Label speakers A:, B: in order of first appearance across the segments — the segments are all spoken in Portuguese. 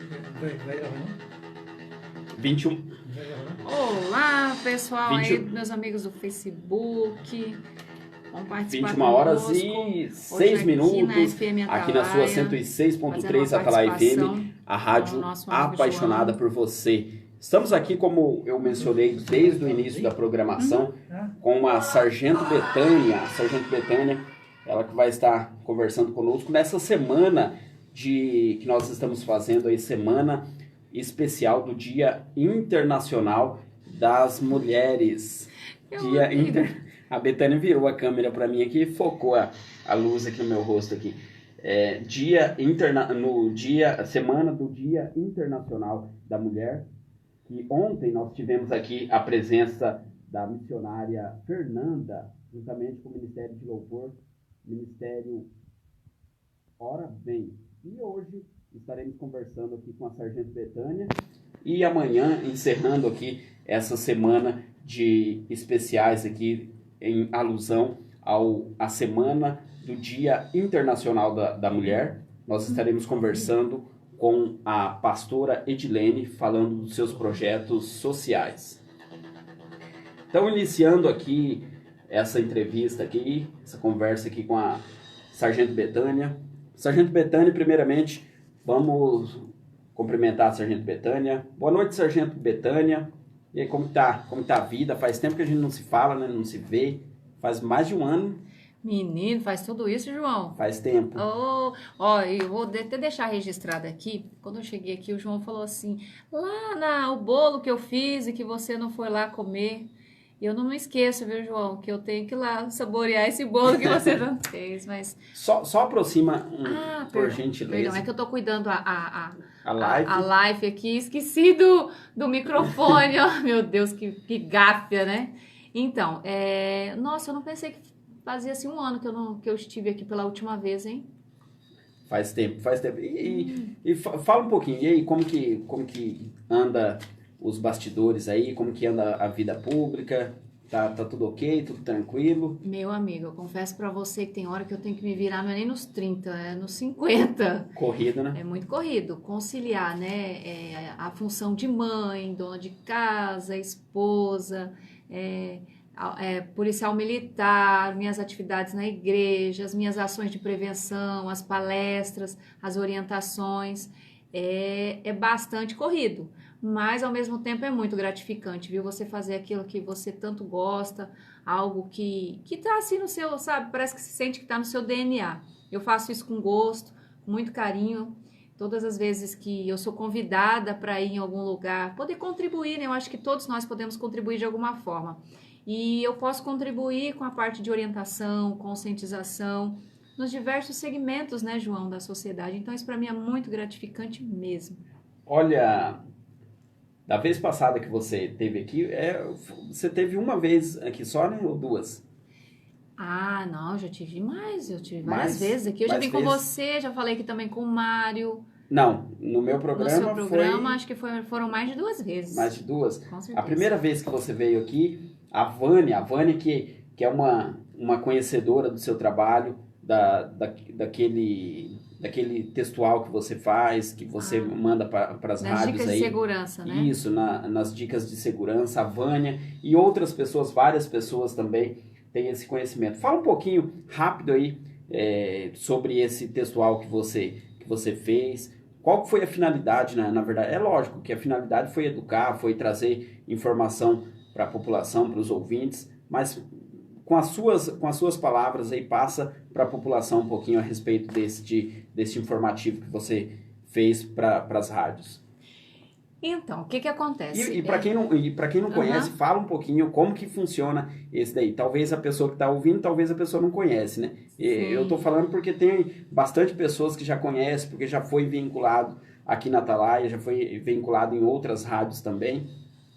A: Vai gravando?
B: 21.
A: Vai gravando?
C: Olá, pessoal
B: 20
C: aí, meus amigos do Facebook. Vamos participar
B: 21 horas
C: conosco.
B: e
C: Hoje
B: 6
C: aqui
B: minutos,
C: na FM
B: aqui na sua
C: Atalaia,
B: 106.3
C: fazendo uma
B: Atalaia
C: participação
B: FM, a
C: com o
B: rádio
C: nosso amigo
B: apaixonada
C: João.
B: por você. Estamos aqui, como eu mencionei desde o início da programação, com a Sargento Betânia. A Sargento Betânia, ela que vai estar conversando conosco nessa semana que nós estamos fazendo aí, semana especial do Dia Internacional das Mulheres. A Betânia virou a câmera para mim aqui e focou a luz aqui no meu rosto aqui. Semana do Dia Internacional da Mulher, que ontem nós tivemos aqui a presença da missionária Fernanda, juntamente com o Ministério de Louvor, Ministério Ora Bem. E hoje estaremos conversando aqui com a Sargento Betânia e amanhã encerrando aqui essa semana de especiais aqui em alusão à semana do Dia Internacional da Mulher. Nós estaremos conversando com a pastora Edilene, falando dos seus projetos sociais. Então, iniciando aqui essa entrevista aqui, essa conversa aqui com a Sargento Betânia. Sargento Betânia, primeiramente, vamos cumprimentar a Sargento Betânia. Boa noite, Sargento Betânia. E aí, como tá a vida? Faz tempo que a gente não se fala, né? Não se vê. Faz mais de um ano.
C: Menino, faz tudo isso, João?
B: Faz tempo.
C: Eu vou até deixar registrado aqui. Quando eu cheguei aqui, o João falou assim: o bolo que eu fiz e que você não foi lá comer. E eu não me esqueço, viu, João, que eu tenho que ir lá saborear esse bolo que você não fez, mas...
B: Só aproxima, por gentileza.
C: Perdão, é que eu tô cuidando a
B: live
C: aqui, esqueci do microfone, ó, meu Deus, que gáfia, né? Então, nossa, eu não pensei que fazia assim um ano que eu estive aqui pela última vez, hein?
B: Faz tempo. E fala um pouquinho, e aí, como que anda os bastidores aí, como que anda a vida pública? Tá tudo ok, tudo tranquilo?
C: Meu amigo, eu confesso pra você que tem hora que eu tenho que me virar, não é nem nos 30, é nos 50.
B: Corrido, né?
C: É muito corrido. Conciliar, né, a função de mãe, dona de casa, esposa, policial militar, minhas atividades na igreja, as minhas ações de prevenção, as palestras, as orientações. É bastante corrido, mas ao mesmo tempo é muito gratificante, viu? Você fazer aquilo que você tanto gosta, algo que tá assim no seu, sabe? Parece que se sente que tá no seu DNA. Eu faço isso com gosto, com muito carinho. Todas as vezes que eu sou convidada para ir em algum lugar, poder contribuir, né? Eu acho que todos nós podemos contribuir de alguma forma. E eu posso contribuir com a parte de orientação, conscientização, nos diversos segmentos, né, João, da sociedade. Então, isso para mim é muito gratificante mesmo.
B: Olha, da vez passada que você teve aqui, você teve uma vez aqui só, né, ou duas?
C: Ah, não, já tive mais, eu tive várias vezes aqui. Eu já vim com você, já falei aqui também com o Mário.
B: Não, no meu programa
C: no seu programa, acho que foram mais de 2 vezes.
B: Mais de 2?
C: Com certeza.
B: A primeira vez que você veio aqui, a Vânia que é uma conhecedora do seu trabalho, daquele textual que você faz, que você manda para as rádios aí.
C: Nas dicas de segurança, né?
B: Isso, nas dicas de segurança, a Vânia e outras pessoas, várias pessoas também têm esse conhecimento. Fala um pouquinho rápido aí sobre esse textual que você fez. Qual foi a finalidade, né? Na verdade? É lógico que a finalidade foi educar, foi trazer informação para a população, para os ouvintes, mas com as suas palavras aí, passa para a população um pouquinho a respeito desse informativo que você fez para as rádios.
C: Então, o que acontece?
B: E para quem não conhece, fala um pouquinho como que funciona esse daí. Talvez a pessoa que está ouvindo, talvez a pessoa não conhece, né? Eu estou falando porque tem bastante pessoas que já conhecem, porque já foi vinculado aqui na Atalaia, já foi vinculado em outras rádios também.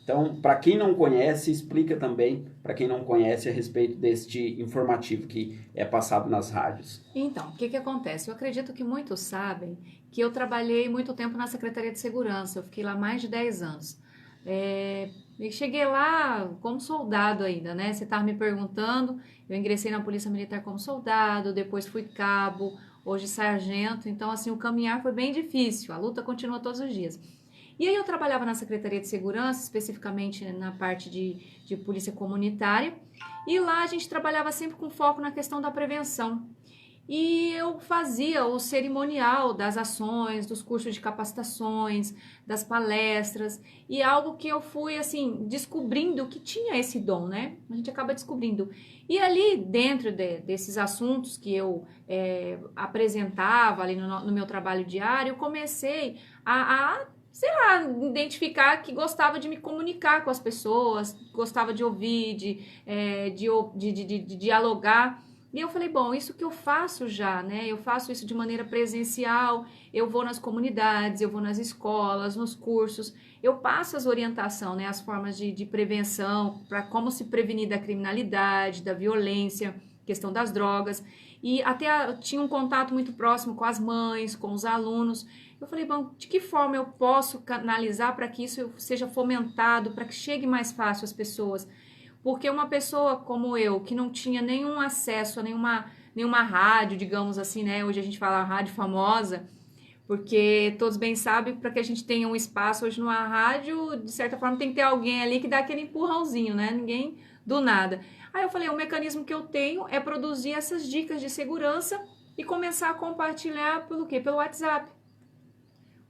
B: Então, para quem não conhece, explica também para quem não conhece a respeito deste informativo que é passado nas rádios.
C: Então, o que acontece? Eu acredito que muitos sabem que eu trabalhei muito tempo na Secretaria de Segurança, eu fiquei lá mais de 10 anos. E cheguei lá como soldado ainda, né? Você estava me perguntando, eu ingressei na Polícia Militar como soldado, depois fui cabo, hoje sargento, então assim, o caminhar foi bem difícil, a luta continua todos os dias. E aí eu trabalhava na Secretaria de Segurança, especificamente na parte de polícia comunitária, e lá a gente trabalhava sempre com foco na questão da prevenção. E eu fazia o cerimonial das ações, dos cursos de capacitações, das palestras, e algo que eu fui, assim, descobrindo que tinha esse dom, né? A gente acaba descobrindo. E ali, dentro desses assuntos que eu apresentava ali no meu trabalho diário, eu comecei sei lá, identificar que gostava de me comunicar com as pessoas, gostava de ouvir, de dialogar. E eu falei, bom, isso que eu faço já, né? Eu faço isso de maneira presencial, eu vou nas comunidades, eu vou nas escolas, nos cursos, eu passo as orientações, né? As formas de prevenção, para como se prevenir da criminalidade, da violência, questão das drogas. E até tinha um contato muito próximo com as mães, com os alunos. Eu falei, bom, de que forma eu posso canalizar para que isso seja fomentado, para que chegue mais fácil às pessoas? Porque uma pessoa como eu, que não tinha nenhum acesso a nenhuma rádio, digamos assim, né? Hoje a gente fala rádio famosa, porque todos bem sabem, para que a gente tenha um espaço hoje numa rádio, de certa forma tem que ter alguém ali que dá aquele empurrãozinho, né? Ninguém do nada. Aí eu falei, o mecanismo que eu tenho é produzir essas dicas de segurança e começar a compartilhar pelo quê? Pelo WhatsApp.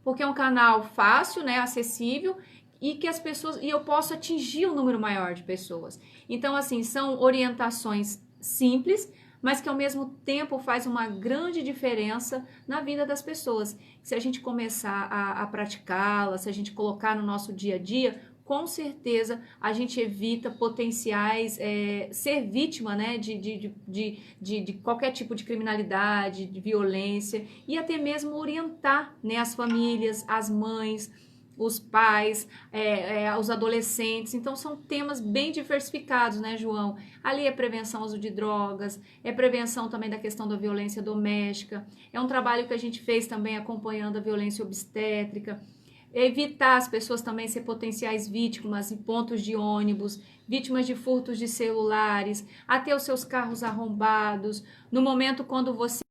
C: Porque é um canal fácil, né, acessível, e que as pessoas, e eu posso atingir um número maior de pessoas. Então, assim, são orientações simples, mas que ao mesmo tempo faz uma grande diferença na vida das pessoas. Se a gente começar a praticá-la, se a gente colocar no nosso dia a dia, com certeza a gente evita potenciais, ser vítima, né, de qualquer tipo de criminalidade, de violência, e até mesmo orientar, né, as famílias, as mães, os pais, os adolescentes. Então são temas bem diversificados, né, João? Ali é prevenção ao uso de drogas, é prevenção também da questão da violência doméstica, é um trabalho que a gente fez também acompanhando a violência obstétrica, evitar as pessoas também ser potenciais vítimas em pontos de ônibus, vítimas de furtos de celulares, até os seus carros arrombados, no momento quando você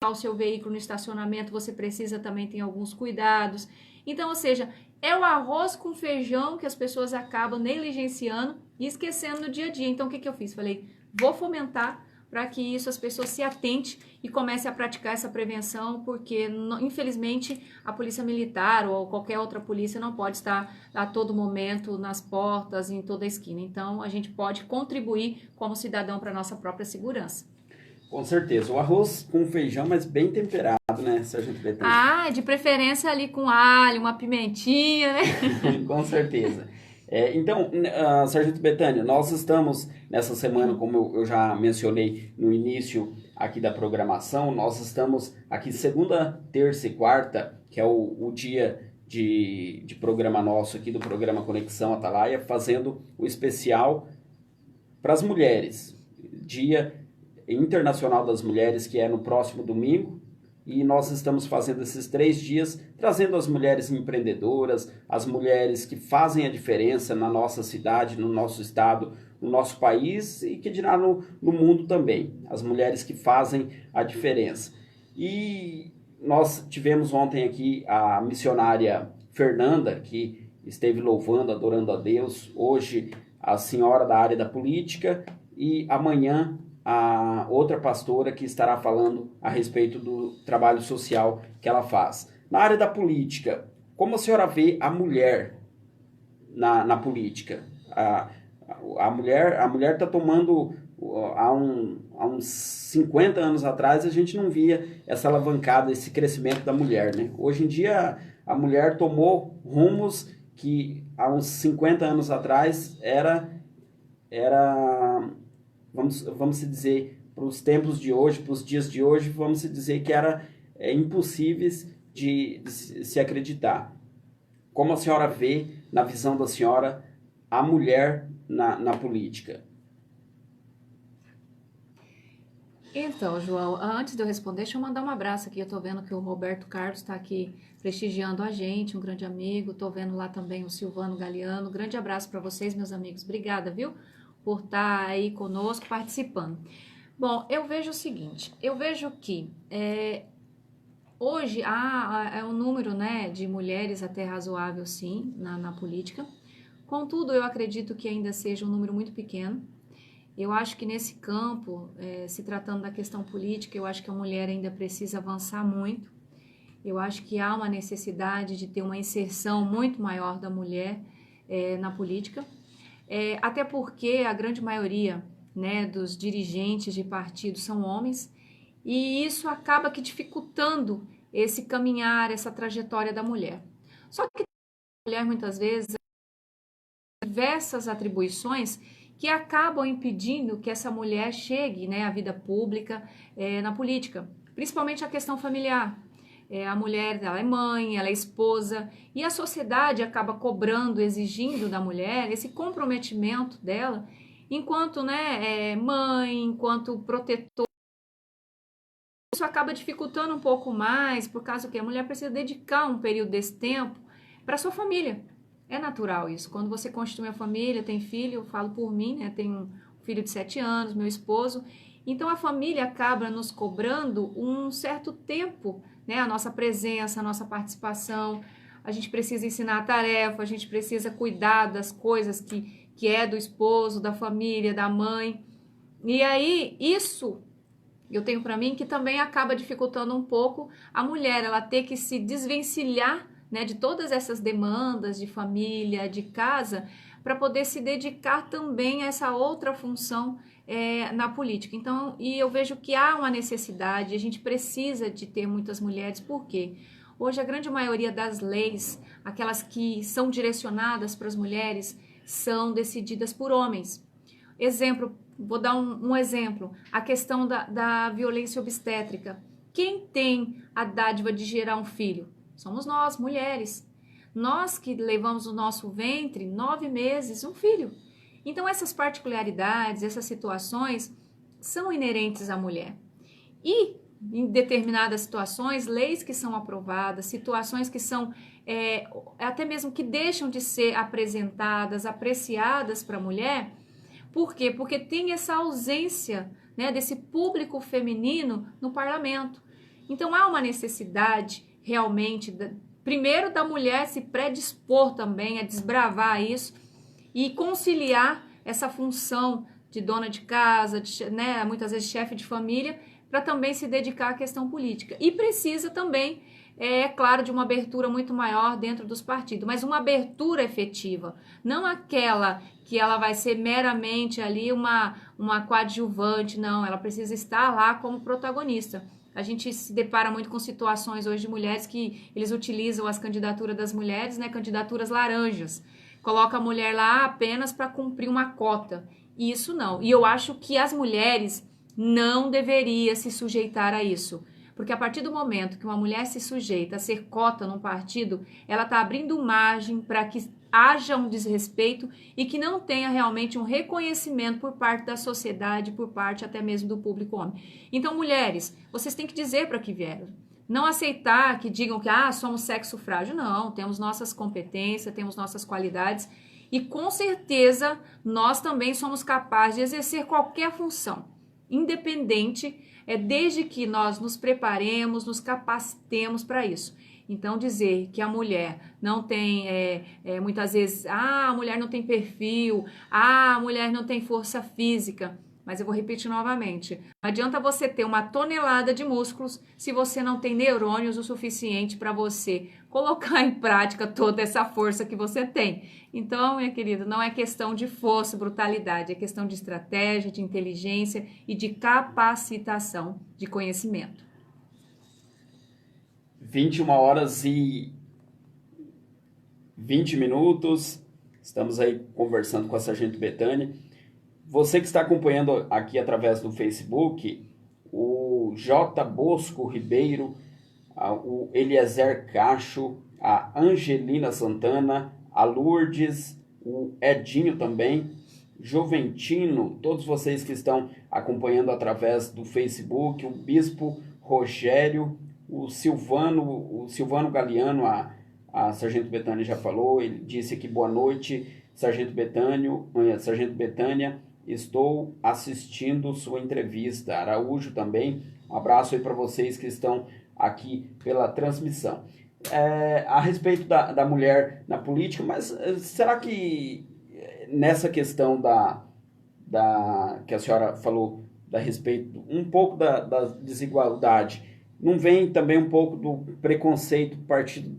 C: o seu veículo no estacionamento, você precisa também ter alguns cuidados. Então, ou seja, é o arroz com feijão que as pessoas acabam negligenciando e esquecendo no dia a dia. Então, o que eu fiz? Falei, vou fomentar para que isso as pessoas se atentem e comecem a praticar essa prevenção, porque, infelizmente, a polícia militar ou qualquer outra polícia não pode estar a todo momento nas portas, em toda a esquina. Então, a gente pode contribuir como cidadão para a nossa própria segurança.
B: Com certeza. O arroz com feijão, mas bem temperado, né, Sargento Betânia?
C: Ah, de preferência ali com alho, uma pimentinha, né?
B: Com certeza. Então, Sargento Betânia, nós estamos nessa semana, como eu já mencionei no início aqui da programação, nós estamos aqui segunda, terça e quarta, que é o dia de programa nosso aqui, do programa Conexão Atalaia, fazendo o especial para as mulheres. Dia Internacional das Mulheres, que é no próximo domingo, e nós estamos fazendo esses 3 dias, trazendo as mulheres empreendedoras, as mulheres que fazem a diferença na nossa cidade, no nosso estado, no nosso país e que dirá no mundo também, as mulheres que fazem a diferença. E nós tivemos ontem aqui a missionária Fernanda, que esteve louvando, adorando a Deus, hoje a senhora da área da política, e amanhã a outra pastora que estará falando a respeito do trabalho social que ela faz. Na área da política, como a senhora vê a mulher na política? A mulher está tomando, há uns 50 anos atrás, a gente não via essa alavancada, esse crescimento da mulher, né? Hoje em dia, a mulher tomou rumos que há uns 50 anos atrás era vamos dizer, para os tempos de hoje, para os dias de hoje, vamos dizer que era impossíveis de se acreditar. Como a senhora vê, na visão da senhora, a mulher na política?
C: Então, João, antes de eu responder, deixa eu mandar um abraço aqui. Eu tô vendo que o Roberto Carlos está aqui prestigiando a gente, um grande amigo. Tô vendo lá também o Silvano Galeano. Grande abraço para vocês, meus amigos. Obrigada, viu? Por estar aí conosco, participando. Bom, eu vejo o seguinte, eu vejo que hoje há um número, né, de mulheres até razoável, sim, na política. Contudo, eu acredito que ainda seja um número muito pequeno. Eu acho que nesse campo, se tratando da questão política, eu acho que a mulher ainda precisa avançar muito. Eu acho que há uma necessidade de ter uma inserção muito maior da mulher na política, até porque a grande maioria, né, dos dirigentes de partidos são homens, e isso acaba que dificultando esse caminhar, essa trajetória da mulher. Só que a mulher muitas vezes tem diversas atribuições que acabam impedindo que essa mulher chegue, né, à vida pública, na política, principalmente a questão familiar. A mulher, ela é mãe, ela é esposa, e a sociedade acaba cobrando, exigindo da mulher esse comprometimento dela enquanto, né, mãe, enquanto protetora. Isso acaba dificultando um pouco mais, por causa que a mulher precisa dedicar um período desse tempo para sua família. É natural isso. Quando você constitui uma família, tem filho, eu falo por mim, né? Tenho um filho de 7 anos, meu esposo. Então a família acaba nos cobrando um certo tempo, né? A nossa presença, a nossa participação. A gente precisa ensinar a tarefa, a gente precisa cuidar das coisas que é do esposo, da família, da mãe. E aí, isso eu tenho para mim que também acaba dificultando um pouco a mulher, ela ter que se desvencilhar, né, de todas essas demandas de família, de casa, para poder se dedicar também a essa outra função na política. Então, e eu vejo que há uma necessidade, a gente precisa de ter muitas mulheres, por quê? Hoje a grande maioria das leis, aquelas que são direcionadas para as mulheres, são decididas por homens. Exemplo, vou dar um exemplo, a questão da violência obstétrica. Quem tem a dádiva de gerar um filho? Somos nós, mulheres. Nós que levamos no nosso ventre 9 meses um filho. Então essas particularidades, essas situações são inerentes à mulher. E em determinadas situações, leis que são aprovadas, situações que são até mesmo que deixam de ser apresentadas, apreciadas para a mulher. Por quê? Porque tem essa ausência, né, desse público feminino no parlamento. Então há uma necessidade realmente, primeiro da mulher se predispor também a desbravar isso e conciliar essa função de dona de casa, né, muitas vezes chefe de família, para também se dedicar à questão política. E precisa também, claro, de uma abertura muito maior dentro dos partidos, mas uma abertura efetiva, não aquela que ela vai ser meramente ali uma coadjuvante, não, ela precisa estar lá como protagonista. A gente se depara muito com situações hoje de mulheres que eles utilizam as candidaturas das mulheres, né, candidaturas laranjas. Coloca a mulher lá apenas para cumprir uma cota. Isso não. E eu acho que as mulheres não deveriam se sujeitar a isso. Porque a partir do momento que uma mulher se sujeita a ser cota num partido, ela está abrindo margem para que haja um desrespeito e que não tenha realmente um reconhecimento por parte da sociedade, por parte até mesmo do público homem. Então, mulheres, vocês têm que dizer para que vieram. Não aceitar que digam que somos sexo frágil. Não, temos nossas competências, temos nossas qualidades e com certeza nós também somos capazes de exercer qualquer função, independente, desde que nós nos preparemos, nos capacitemos para isso. Então, dizer que a mulher não tem, muitas vezes, a mulher não tem perfil, a mulher não tem força física. Mas eu vou repetir novamente. Não adianta você ter uma tonelada de músculos se você não tem neurônios o suficiente para você colocar em prática toda essa força que você tem. Então, minha querida, não é questão de força, brutalidade, é questão de estratégia, de inteligência e de capacitação de conhecimento.
B: 21 horas e 20 minutos. Estamos aí conversando com a Sargento Betânia. Você que está acompanhando aqui através do Facebook, o J. Bosco Ribeiro, o Eliezer Cacho, a Angelina Santana, a Lourdes, o Edinho também, Joventino, todos vocês que estão acompanhando através do Facebook, o Bispo Rogério, o Silvano Galiano, a Sargento Betânia já falou, ele disse aqui boa noite, Sargento Betânia, estou assistindo sua entrevista. Araújo também, um abraço aí para vocês que estão aqui pela transmissão. A respeito da mulher na política, mas será que nessa questão que a senhora falou a respeito um pouco da desigualdade, não vem também um pouco do preconceito partido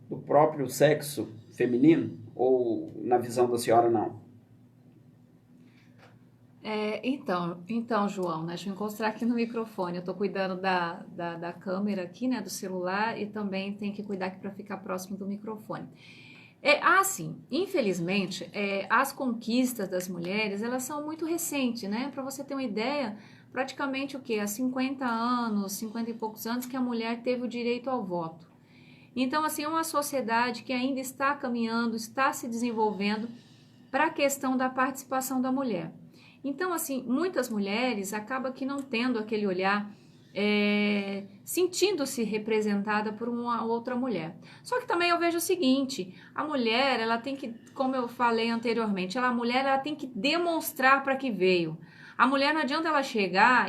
B: do próprio sexo feminino? Ou na visão da senhora não?
C: Então, João, né, deixa eu encostar aqui no microfone. Eu estou cuidando da câmera aqui, né, do celular, e também tem que cuidar aqui para ficar próximo do microfone. Sim, infelizmente, as conquistas das mulheres, elas são muito recentes, né? Para você ter uma ideia, praticamente o quê? Há 50 anos, 50 e poucos anos que a mulher teve o direito ao voto. Então, assim, é uma sociedade que ainda está caminhando, está se desenvolvendo para a questão da participação da mulher. Então, assim, muitas mulheres acabam que não tendo aquele olhar, sentindo-se representada por uma outra mulher. Só que também eu vejo o seguinte, a mulher, ela tem que, como eu falei anteriormente, a mulher ela tem que demonstrar para que veio. A mulher não adianta ela chegar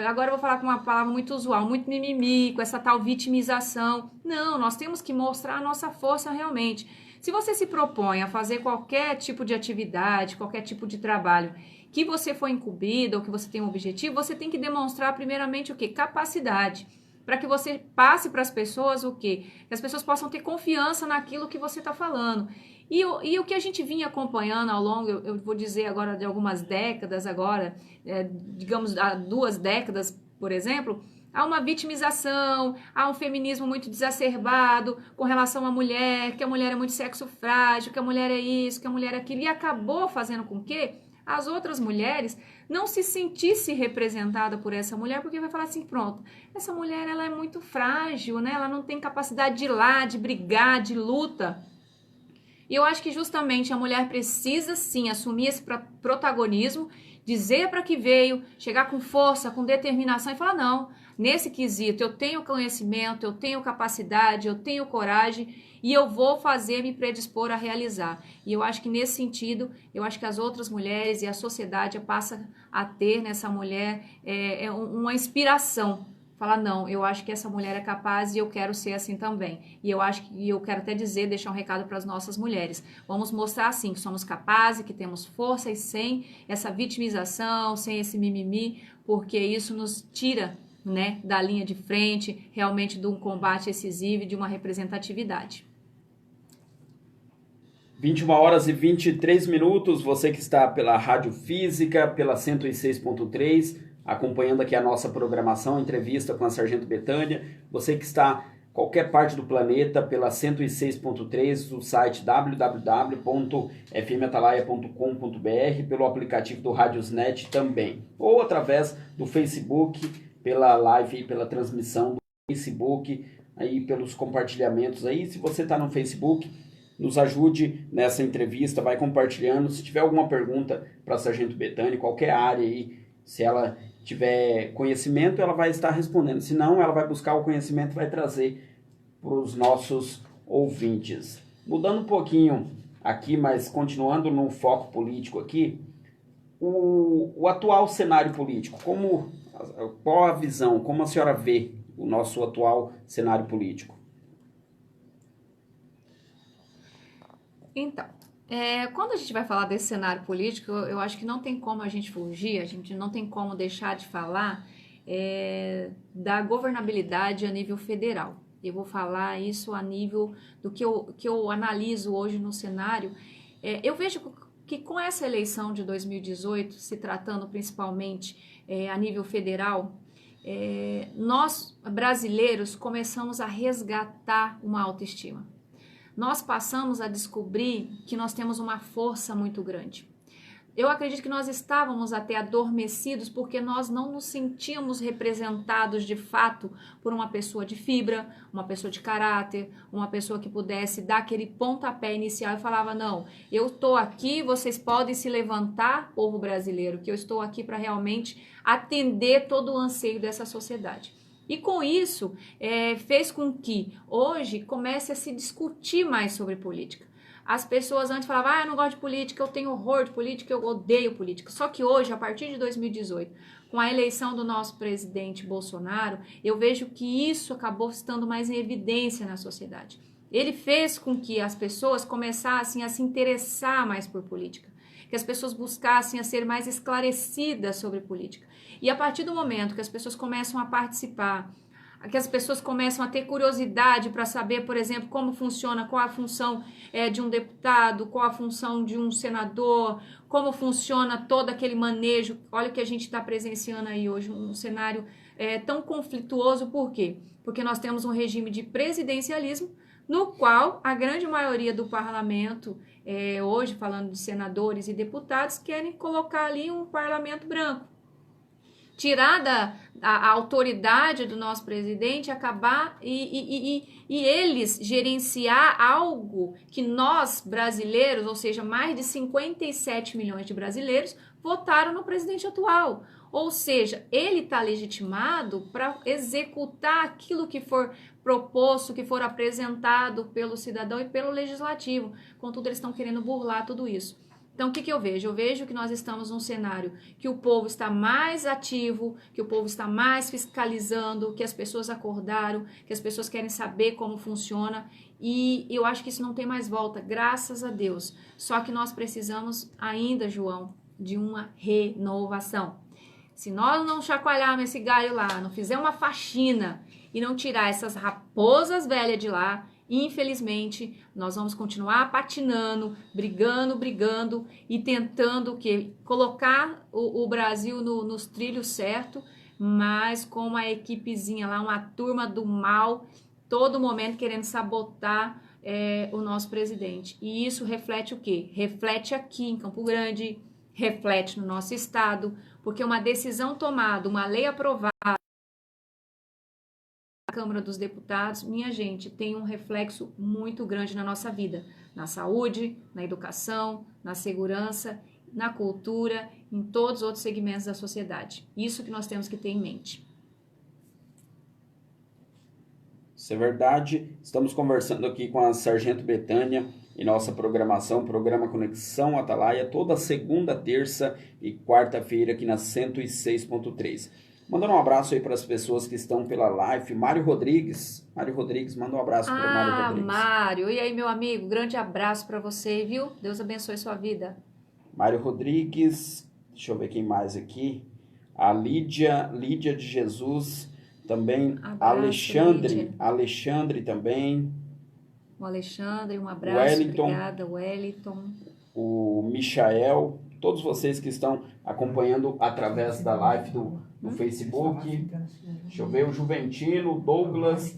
C: agora eu vou falar com uma palavra muito usual, muito mimimi, com essa tal vitimização. Não, nós temos que mostrar a nossa força realmente. Se você se propõe a fazer qualquer tipo de atividade, qualquer tipo de trabalho, que você for incumbida ou que você tem um objetivo, você tem que demonstrar primeiramente o quê? Capacidade. Para que você passe para as pessoas o quê? Que as pessoas possam ter confiança naquilo que você está falando. E o que a gente vinha acompanhando ao longo, eu vou dizer agora de algumas décadas agora, digamos há 2 décadas, por exemplo, há uma vitimização, há um feminismo muito desacerbado com relação à mulher, que a mulher é muito sexo frágil, que a mulher é isso, que a mulher é aquilo, e acabou fazendo com que as outras mulheres não se sentissem representadas por essa mulher, porque vai falar assim, pronto, essa mulher ela é muito frágil, né? Ela não tem capacidade de ir lá, de brigar, de luta. E eu acho que justamente a mulher precisa sim assumir esse protagonismo, dizer para que veio, chegar com força, com determinação e falar, não, nesse quesito eu tenho conhecimento, eu tenho capacidade, eu tenho coragem e eu vou fazer, me predispor a realizar. E eu acho que nesse sentido, eu acho que as outras mulheres e a sociedade passa a ter nessa mulher uma inspiração. Falar, não, eu acho que essa mulher é capaz e eu quero ser assim também. E eu quero até dizer, deixar um recado para as nossas mulheres. Vamos mostrar assim que somos capazes, que temos força e sem essa vitimização, sem esse mimimi, porque isso nos tira, né, da linha de frente, realmente de um combate excessivo e de uma representatividade.
B: 21h23, você que está pela Rádio Física, pela 106.3, acompanhando aqui a nossa programação, entrevista com a Sargento Betânia. Você que está em qualquer parte do planeta pela 106.3, o site www.fmatalaia.com.br, pelo aplicativo do Radiosnet também. Ou através do Facebook, pela live e pela transmissão do Facebook, aí pelos compartilhamentos aí. Se você está no Facebook, nos ajude nessa entrevista, vai compartilhando. Se tiver alguma pergunta para a Sargento Betânia, qualquer área aí, se ela tiver conhecimento, ela vai estar respondendo. Se não, ela vai buscar o conhecimento e vai trazer para os nossos ouvintes. Mudando um pouquinho aqui, mas continuando no foco político aqui, o atual cenário político, qual a visão, como a senhora vê o nosso atual cenário político?
C: Então, quando a gente vai falar desse cenário político, eu acho que não tem como a gente fugir, a gente não tem como deixar de falar da governabilidade a nível federal. Eu vou falar isso a nível do que eu analiso hoje no cenário. Eu vejo que com essa eleição de 2018, se tratando principalmente a nível federal, nós brasileiros começamos a resgatar uma autoestima. Nós passamos a descobrir que nós temos uma força muito grande. Eu acredito que nós estávamos até adormecidos porque nós não nos sentíamos representados de fato por uma pessoa de fibra, uma pessoa de caráter, uma pessoa que pudesse dar aquele pontapé inicial e falava, não, eu estou aqui, vocês podem se levantar, povo brasileiro, que eu estou aqui para realmente atender todo o anseio dessa sociedade. E com isso, fez com que hoje comece a se discutir mais sobre política. As pessoas antes falavam, eu não gosto de política, eu tenho horror de política, eu odeio política. Só que hoje, a partir de 2018, com a eleição do nosso presidente Bolsonaro, eu vejo que isso acabou estando mais em evidência na sociedade. Ele fez com que as pessoas começassem a se interessar mais por política, que as pessoas buscassem a ser mais esclarecidas sobre política. E a partir do momento que as pessoas começam a participar, que as pessoas começam a ter curiosidade para saber, por exemplo, como funciona, qual a função de um deputado, qual a função de um senador, como funciona todo aquele manejo. Olha o que a gente está presenciando aí hoje, um cenário tão conflituoso. Por quê? Porque nós temos um regime de presidencialismo, no qual a grande maioria do parlamento, hoje falando de senadores e deputados, querem colocar ali um parlamento branco. Tirar a autoridade do nosso presidente, acabar e eles gerenciar algo que nós brasileiros, ou seja, mais de 57 milhões de brasileiros, votaram no presidente atual. Ou seja, ele está legitimado para executar aquilo que for proposto, que for apresentado pelo cidadão e pelo legislativo. Contudo, eles estão querendo burlar tudo isso. Então, o que eu vejo? Eu vejo que nós estamos num cenário que o povo está mais ativo, que o povo está mais fiscalizando, que as pessoas acordaram, que as pessoas querem saber como funciona, e eu acho que isso não tem mais volta, graças a Deus. Só que nós precisamos ainda, João, de uma renovação. Se nós não chacoalharmos esse galho lá, não fizer uma faxina e não tirar essas raposas velhas de lá, infelizmente, nós vamos continuar patinando, brigando e tentando colocar o Brasil nos trilhos certos, mas com uma equipezinha lá, uma turma do mal, todo momento querendo sabotar o nosso presidente. E isso reflete o quê? Reflete aqui em Campo Grande, reflete no nosso estado, porque uma decisão tomada, uma lei aprovada, Câmara dos Deputados, minha gente, tem um reflexo muito grande na nossa vida, na saúde, na educação, na segurança, na cultura, em todos os outros segmentos da sociedade. Isso que nós temos que ter em mente.
B: Isso é verdade. Estamos conversando aqui com a Sargento Betânia em nossa programação, programa Conexão Atalaia, toda segunda, terça e quarta-feira aqui na 106.3. Mandando um abraço aí para as pessoas que estão pela live. Mário Rodrigues, manda um abraço para o Mário Rodrigues.
C: Mário, e aí meu amigo, grande abraço para você, viu? Deus abençoe sua vida.
B: Mário Rodrigues, deixa eu ver quem mais aqui. A Lídia de Jesus, também.
C: Abraço,
B: Alexandre também.
C: O Alexandre, um abraço,
B: Wellington,
C: obrigada, Wellington.
B: O Michael, todos vocês que estão acompanhando através da live do Facebook. Deixa eu ver, o Juventino, o Douglas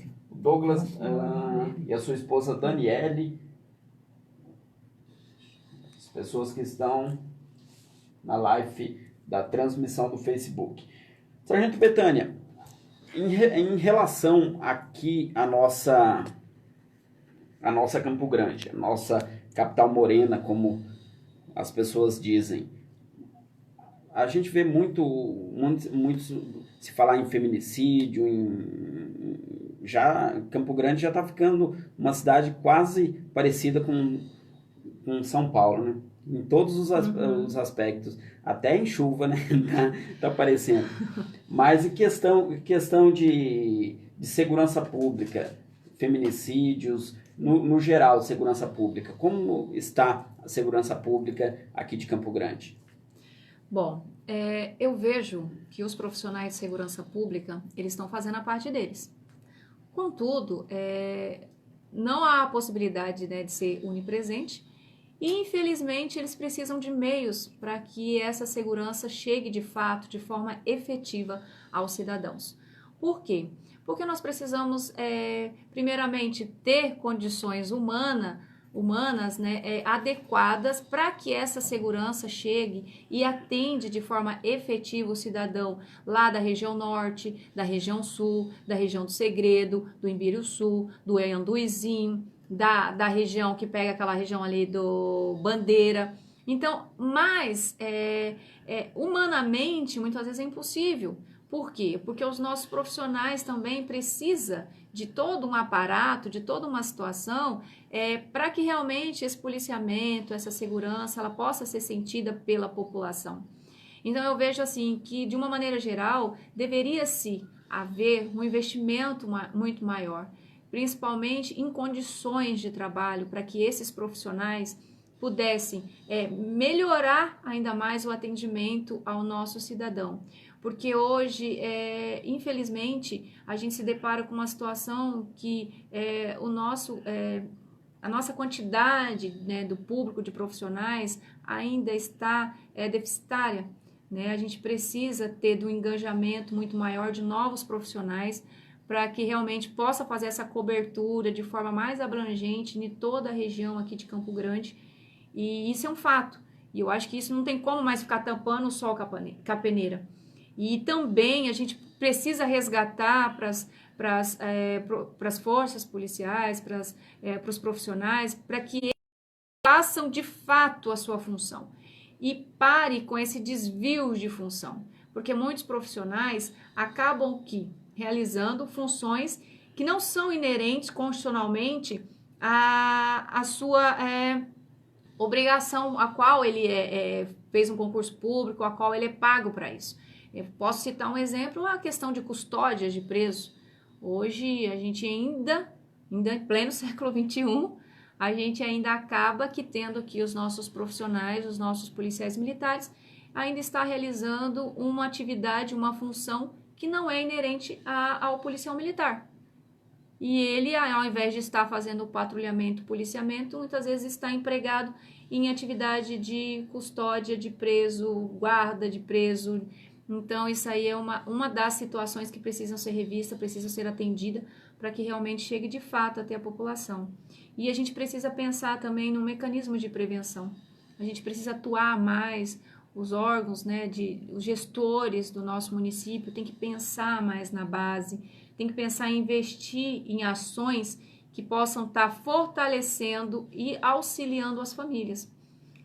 B: e a sua esposa Daniele. As pessoas que estão na live da transmissão do Facebook. Sargento Betânia, em relação aqui à nossa Campo Grande, a nossa capital morena, como as pessoas dizem, a gente vê muito se falar em feminicídio, Campo Grande já está ficando uma cidade quase parecida com São Paulo, né? Em todos os aspectos, até em chuva, né? tá aparecendo. Mas em questão de segurança pública, feminicídios, no geral, segurança pública, como está a segurança pública aqui de Campo Grande?
C: Bom, eu vejo que os profissionais de segurança pública, eles estão fazendo a parte deles. Contudo, não há a possibilidade, né, de ser onipresente e, infelizmente, eles precisam de meios para que essa segurança chegue, de fato, de forma efetiva aos cidadãos. Por quê? Porque nós precisamos, primeiramente, ter condições humanas, né, adequadas para que essa segurança chegue e atende de forma efetiva o cidadão lá da região norte, da região sul, da região do Segredo, do Imbiriçu, do Anduizinho, da região que pega aquela região ali do Bandeira. Então, mas humanamente, muitas vezes é impossível, Por quê? Porque os nossos profissionais também precisam de todo um aparato, de toda uma situação, para que realmente esse policiamento, essa segurança, ela possa ser sentida pela população. Então eu vejo assim que, de uma maneira geral, deveria-se haver um investimento muito maior, principalmente em condições de trabalho, para que esses profissionais pudessem melhorar ainda mais o atendimento ao nosso cidadão. Porque hoje, infelizmente, a gente se depara com uma situação que a nossa quantidade, né, do público de profissionais ainda está deficitária. Né? A gente precisa ter do engajamento muito maior de novos profissionais para que realmente possa fazer essa cobertura de forma mais abrangente em toda a região aqui de Campo Grande. E isso é um fato. E eu acho que isso não tem como mais ficar tampando o sol com a peneira. E também a gente precisa resgatar para as forças policiais, para os profissionais, para que eles façam de fato a sua função. E pare com esse desvio de função. Porque muitos profissionais acabam realizando funções que não são inerentes constitucionalmente à sua obrigação, a qual ele fez um concurso público, a qual ele é pago para isso. Eu posso citar um exemplo, a questão de custódia de preso. Hoje, a gente ainda em pleno século XXI, a gente ainda acaba tendo aqui os nossos profissionais, os nossos policiais militares, ainda está realizando uma atividade, uma função que não é inerente ao policial militar. E ele, ao invés de estar fazendo o patrulhamento, policiamento, muitas vezes está empregado em atividade de custódia de preso, guarda de preso. Então, isso aí é uma das situações que precisam ser revistas, precisam ser atendidas para que realmente chegue de fato até a população. E a gente precisa pensar também no mecanismo de prevenção. A gente precisa atuar mais, os órgãos, né, os gestores do nosso município tem que pensar mais na base, tem que pensar em investir em ações que possam estar fortalecendo e auxiliando as famílias.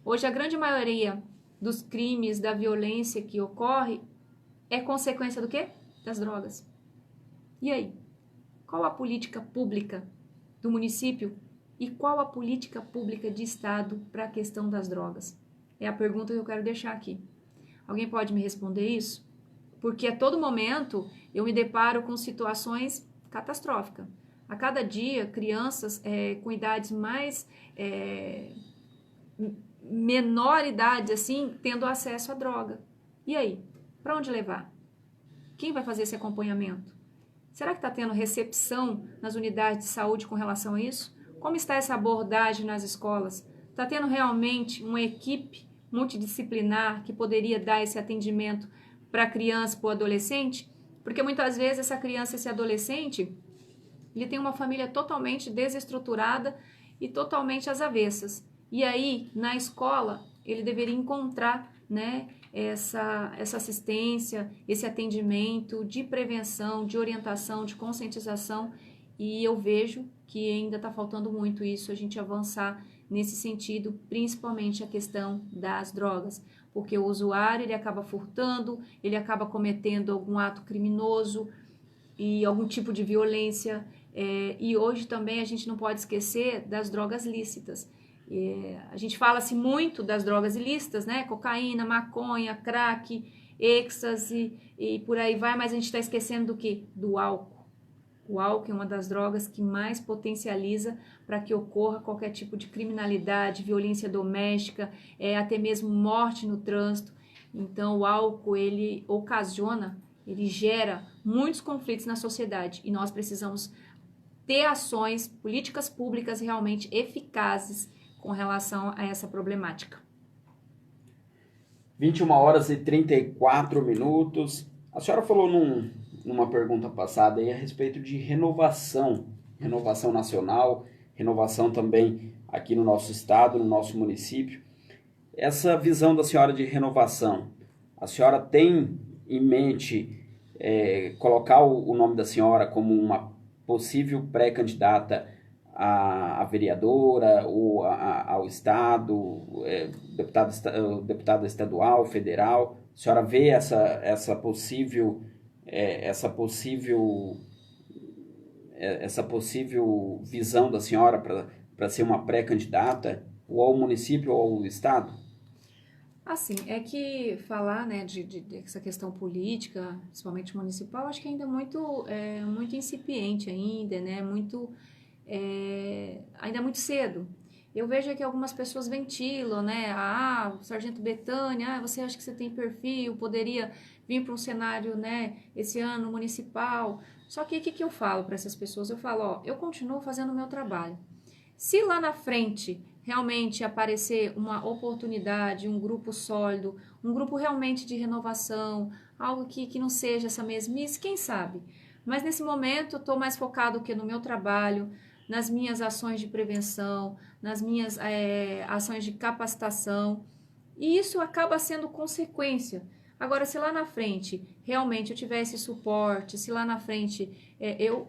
C: Hoje, a grande maioria dos crimes, da violência que ocorre é consequência do quê? Das drogas. E aí? Qual a política pública do município e qual a política pública de Estado para a questão das drogas? É a pergunta que eu quero deixar aqui. Alguém pode me responder isso? Porque a todo momento eu me deparo com situações catastróficas. A cada dia, crianças com idades menor idade, assim, tendo acesso à droga. E aí? Para onde levar? Quem vai fazer esse acompanhamento? Será que está tendo recepção nas unidades de saúde com relação a isso? Como está essa abordagem nas escolas? Está tendo realmente uma equipe multidisciplinar que poderia dar esse atendimento para a criança, para o adolescente? Porque muitas vezes essa criança, esse adolescente, ele tem uma família totalmente desestruturada e totalmente às avessas. E aí, na escola, ele deveria encontrar, né, essa assistência, esse atendimento de prevenção, de orientação, de conscientização. E eu vejo que ainda está faltando muito isso, a gente avançar nesse sentido, principalmente a questão das drogas. Porque o usuário, ele acaba furtando, ele acaba cometendo algum ato criminoso e algum tipo de violência. E hoje também a gente não pode esquecer das drogas lícitas. A gente fala-se muito das drogas ilícitas, né? Cocaína, maconha, crack, êxtase e por aí vai, mas a gente está esquecendo do quê? Do álcool. O álcool é uma das drogas que mais potencializa para que ocorra qualquer tipo de criminalidade, violência doméstica, até mesmo morte no trânsito. Então, o álcool, ele ocasiona, ele gera muitos conflitos na sociedade e nós precisamos ter ações, políticas públicas realmente eficazes com relação a essa problemática.
B: 21h34. A senhora falou numa pergunta passada aí a respeito de renovação nacional, renovação também aqui no nosso estado, no nosso município. Essa visão da senhora de renovação, a senhora tem em mente colocar o nome da senhora como uma possível pré-candidata a vereadora ou ao Estado, deputada estadual, federal? A senhora vê essa possível essa possível visão da senhora para ser uma pré-candidata, ou ao município ou ao estado?
C: Assim, é que falar, né, dessa questão política, principalmente municipal, acho que ainda muito incipiente ainda, né, ainda é muito cedo. Eu vejo que algumas pessoas ventilam, né, o Sargento Betânia, você acha que você tem perfil, poderia vir para um cenário, né, esse ano municipal. Só que o que eu falo para essas pessoas? Eu falo, ó, eu continuo fazendo o meu trabalho. Se lá na frente realmente aparecer uma oportunidade, um grupo sólido, um grupo realmente de renovação, algo que não seja essa mesmice, quem sabe? Mas nesse momento eu estou mais focado que no meu trabalho, nas minhas ações de prevenção, nas minhas ações de capacitação, e isso acaba sendo consequência. Agora, se lá na frente realmente eu tiver esse suporte, se lá na frente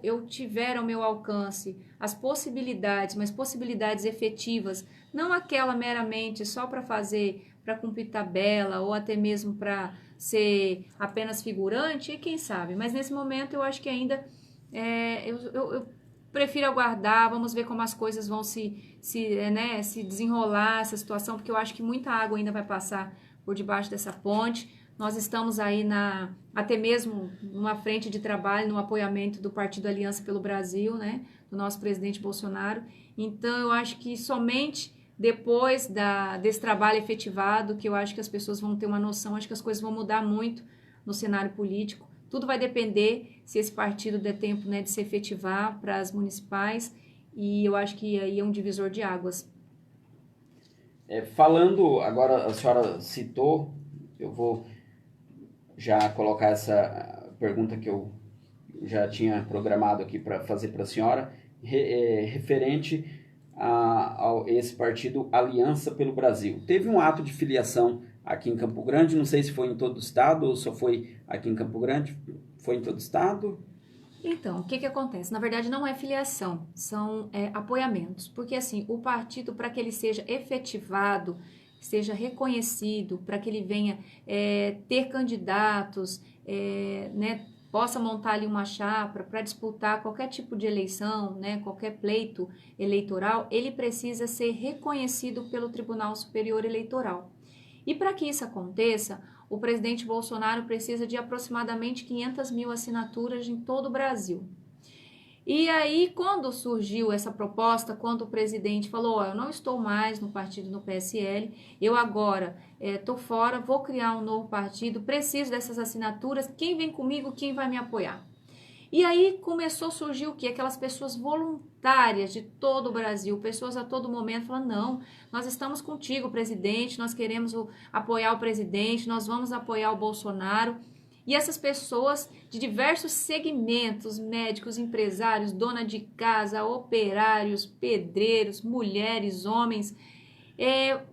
C: eu tiver ao meu alcance as possibilidades, mas possibilidades efetivas, não aquela meramente só para fazer, para cumprir tabela ou até mesmo para ser apenas figurante, e quem sabe. Mas nesse momento eu acho que ainda eu prefiro aguardar, vamos ver como as coisas vão se desenrolar, essa situação, porque eu acho que muita água ainda vai passar por debaixo dessa ponte. Nós estamos aí até mesmo numa frente de trabalho, no apoiamento do Partido Aliança pelo Brasil, né, do nosso presidente Bolsonaro. Então, eu acho que somente depois desse trabalho efetivado, que eu acho que as pessoas vão ter uma noção, acho que as coisas vão mudar muito no cenário político. Tudo vai depender se esse partido der tempo, né, de se efetivar para as municipais, e eu acho que aí é um divisor de águas.
B: Falando, agora a senhora citou, eu vou já colocar essa pergunta que eu já tinha programado aqui para fazer para a senhora, referente a esse partido Aliança pelo Brasil. Teve um ato de filiação aqui em Campo Grande, não sei se foi em todo o estado ou só foi aqui em Campo Grande, foi em todo o estado?
C: Então, o que acontece? Na verdade, não é filiação, são apoiamentos. Porque, assim, o partido, para que ele seja efetivado, seja reconhecido, para que ele venha ter candidatos, né, possa montar ali uma chapa para disputar qualquer tipo de eleição, né, qualquer pleito eleitoral, ele precisa ser reconhecido pelo Tribunal Superior Eleitoral. E para que isso aconteça, o presidente Bolsonaro precisa de aproximadamente 500 mil assinaturas em todo o Brasil. E aí, quando surgiu essa proposta, quando o presidente falou, eu não estou mais no partido no PSL, eu agora estou fora, vou criar um novo partido, preciso dessas assinaturas, quem vem comigo, quem vai me apoiar? E aí começou a surgir o quê? Aquelas pessoas voluntárias de todo o Brasil, pessoas a todo momento falando, não, nós estamos contigo, presidente, nós queremos apoiar o presidente, nós vamos apoiar o Bolsonaro. E essas pessoas de diversos segmentos, médicos, empresários, dona de casa, operários, pedreiros, mulheres, homens,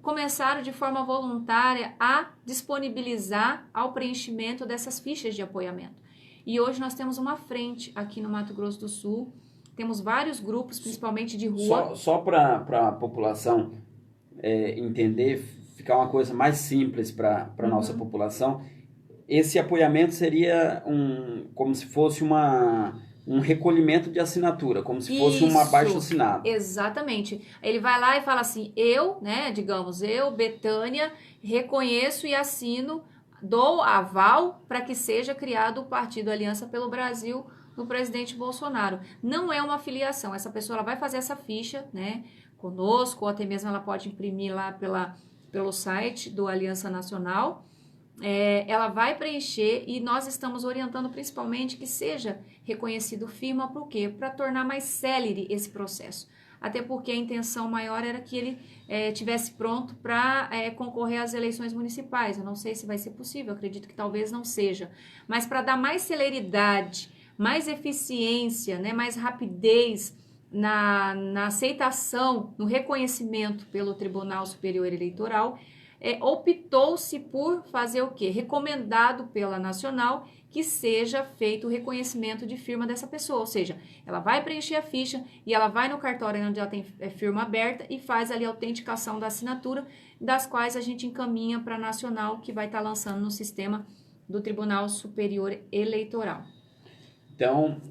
C: começaram de forma voluntária a disponibilizar ao preenchimento dessas fichas de apoiamento. E hoje nós temos uma frente aqui no Mato Grosso do Sul, temos vários grupos, principalmente de rua.
B: Só para a população entender, ficar uma coisa mais simples para a nossa população, esse apoiamento seria como se fosse um recolhimento de assinatura, como se fosse um abaixo-assinado.
C: Exatamente. Ele vai lá e fala assim, eu, Betânia, reconheço e assino, dou aval para que seja criado o Partido Aliança pelo Brasil do presidente Bolsonaro. Não é uma filiação, essa pessoa ela vai fazer essa ficha, né, conosco, ou até mesmo ela pode imprimir lá pelo site do Aliança Nacional, ela vai preencher e nós estamos orientando principalmente que seja reconhecido firma, por quê? Para tornar mais célere esse processo. Até porque a intenção maior era que ele tivesse pronto para concorrer às eleições municipais. Eu não sei se vai ser possível, acredito que talvez não seja. Mas para dar mais celeridade, mais eficiência, né, mais rapidez na aceitação, no reconhecimento pelo Tribunal Superior Eleitoral, optou-se por fazer o quê? Recomendado pela Nacional que seja feito o reconhecimento de firma dessa pessoa, ou seja, ela vai preencher a ficha e ela vai no cartório onde ela tem firma aberta e faz ali a autenticação da assinatura, das quais a gente encaminha para a Nacional, que vai estar lançando no sistema do Tribunal Superior Eleitoral.
B: Então,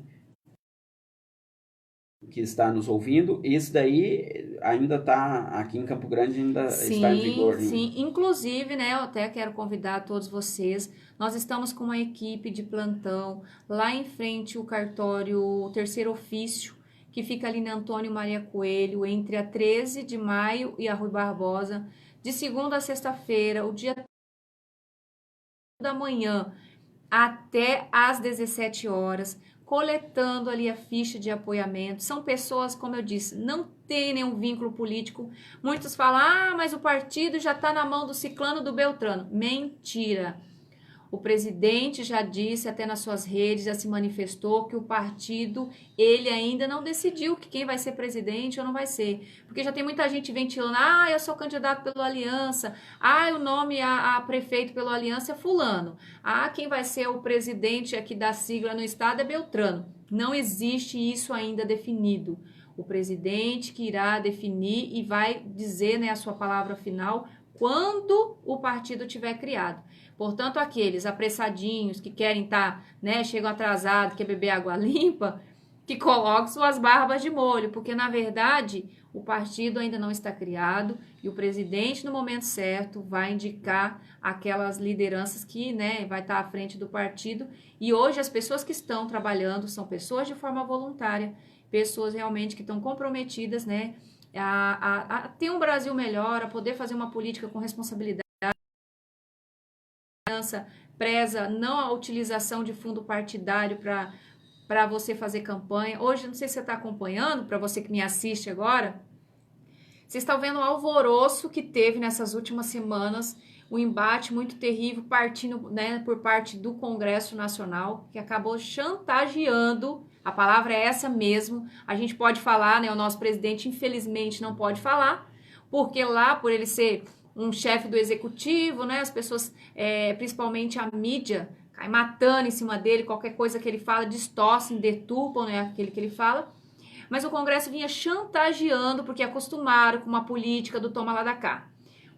B: que está nos ouvindo, esse daí ainda está aqui em Campo Grande, ainda está em vigor.
C: Sim, inclusive, né, eu até quero convidar todos vocês, nós estamos com uma equipe de plantão lá em frente ao cartório, o terceiro ofício, que fica ali na Antônio Maria Coelho, entre a 13 de maio e a Rui Barbosa, de segunda a sexta-feira, o dia da manhã até às 17 horas, coletando ali a ficha de apoiamento. São pessoas, como eu disse, não tem nenhum vínculo político. Muitos falam, mas o partido já está na mão do ciclano, do beltrano. Mentira! O presidente já disse, até nas suas redes, já se manifestou que o partido, ele ainda não decidiu que quem vai ser presidente ou não vai ser. Porque já tem muita gente ventilando, eu sou candidato pela Aliança, o nome a prefeito pela Aliança é fulano, quem vai ser o presidente aqui da sigla no estado é Beltrano. Não existe isso ainda definido. O presidente que irá definir e vai dizer, né, a sua palavra final quando o partido tiver criado. Portanto, aqueles apressadinhos que querem estar, né, chegam atrasados, quer beber água limpa, que coloquem suas barbas de molho, porque na verdade o partido ainda não está criado e o presidente no momento certo vai indicar aquelas lideranças que, né, vai estar à frente do partido. E hoje as pessoas que estão trabalhando são pessoas de forma voluntária, pessoas realmente que estão comprometidas, né, a ter um Brasil melhor, a poder fazer uma política com responsabilidade. Preza não a utilização de fundo partidário para você fazer campanha. Hoje, não sei se você está acompanhando, para você que me assiste agora, vocês estão vendo o alvoroço que teve nessas últimas semanas, um embate muito terrível partindo, né, por parte do Congresso Nacional, que acabou chantageando, a palavra é essa mesmo, a gente pode falar, né, o nosso presidente infelizmente não pode falar, porque lá, por ele ser um chefe do executivo, né, as pessoas, principalmente a mídia, cai matando em cima dele, qualquer coisa que ele fala, distorcem, deturpam, né, aquele que ele fala. Mas o Congresso vinha chantageando, porque acostumaram com uma política do toma lá da cá.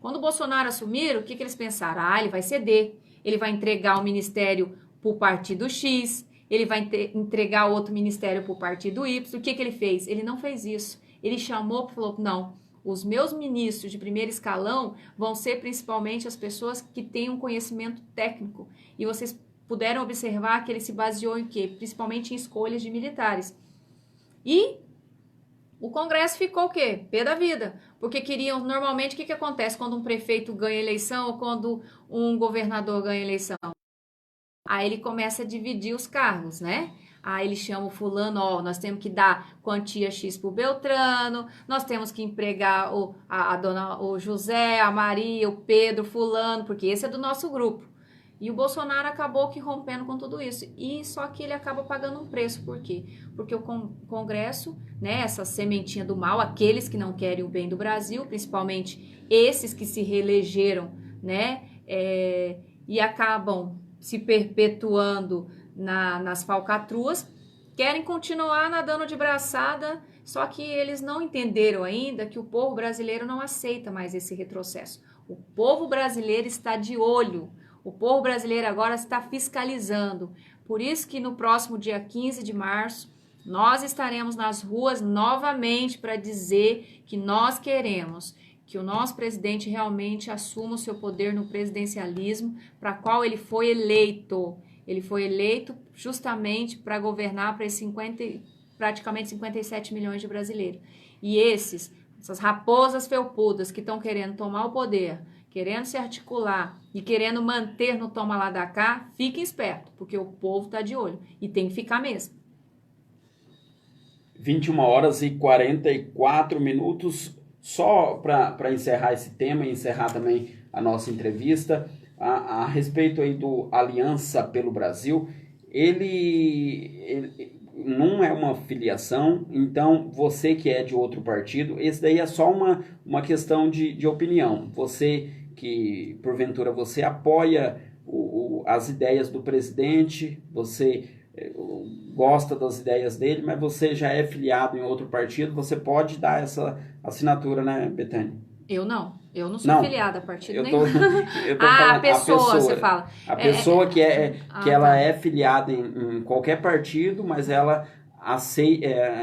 C: Quando o Bolsonaro assumiram, o que eles pensaram? Ele vai ceder, ele vai entregar o ministério para o partido X, ele vai entregar outro ministério para o partido Y. O que ele fez? Ele não fez isso. Ele chamou e falou, não, os meus ministros de primeiro escalão vão ser principalmente as pessoas que têm um conhecimento técnico. E vocês puderam observar que ele se baseou em quê? Principalmente em escolhas de militares. E o Congresso ficou o quê? Pé da vida. Porque queriam, normalmente, o que acontece quando um prefeito ganha eleição ou quando um governador ganha eleição? Aí ele começa a dividir os cargos, né? Aí ele chama o fulano, nós temos que dar quantia X pro Beltrano, nós temos que empregar o José, a Maria, o Pedro, fulano, porque esse é do nosso grupo. E o Bolsonaro acabou que rompendo com tudo isso. E só que ele acaba pagando um preço. Por quê? Porque o Congresso, né, essa sementinha do mal, aqueles que não querem o bem do Brasil, principalmente esses que se reelegeram, né, e acabam se perpetuando nas falcatruas, querem continuar nadando de braçada, só que eles não entenderam ainda que o povo brasileiro não aceita mais esse retrocesso. O povo brasileiro está de olho, o povo brasileiro agora está fiscalizando. Por isso que no próximo dia 15 de março, nós estaremos nas ruas novamente para dizer que nós queremos que o nosso presidente realmente assuma o seu poder no presidencialismo para qual ele foi eleito. Ele foi eleito justamente para governar para esses praticamente 57 milhões de brasileiros. E essas raposas felpudas que estão querendo tomar o poder, querendo se articular e querendo manter no toma lá da cá, fiquem espertos, porque o povo está de olho e tem que ficar mesmo.
B: 21h44. Só para encerrar esse tema e encerrar também a nossa entrevista, a respeito aí do Aliança pelo Brasil, ele não é uma filiação, então você que é de outro partido, esse daí é só uma questão de opinião. Você que, porventura, você apoia as ideias do presidente, você gosta das ideias dele, mas você já é filiado em outro partido, você pode dar essa assinatura, né, Betânia?
C: Eu não sou filiada a partido
B: eu
C: nenhum.
B: tô
C: Ah,
B: falando
C: a pessoa, você fala.
B: A pessoa que ela
C: tá.
B: é filiada em qualquer partido, mas ela